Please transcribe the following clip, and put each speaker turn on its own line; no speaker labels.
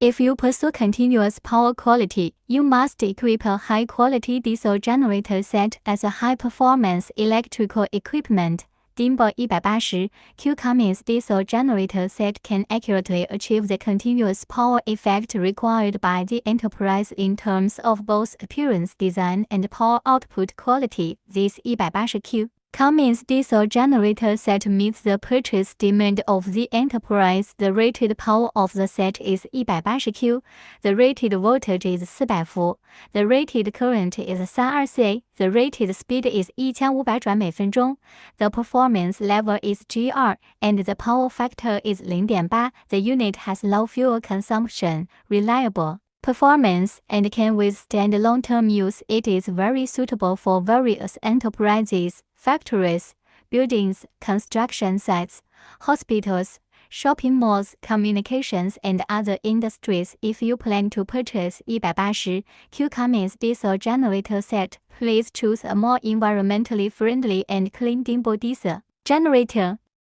If you pursue continuous power quality, you must equip a high-quality diesel generator set as a high-performance electrical equipment. Dimble 180Q Cummins diesel generator set can accurately achieve the continuous power effect required by the enterprise in terms of both appearance design and power output quality. This 180Q Cummins diesel generator set meets the purchase demand of the enterprise. The rated power of the set is 180Q. The rated voltage is 400 伏. The rated current is 32 ca. The rated speed is 1500转每分钟. The performance level is GR, and the power factor is 0.8. The unit has low fuel consumption, reliable performance, and can withstand long-term use. It is very suitable for various enterprises, factories, buildings, construction sites, hospitals, shopping malls, communications, and other industries. If you plan to purchase 180Q Cummins diesel generator set, please choose a more environmentally friendly and clean Dimble diesel generator.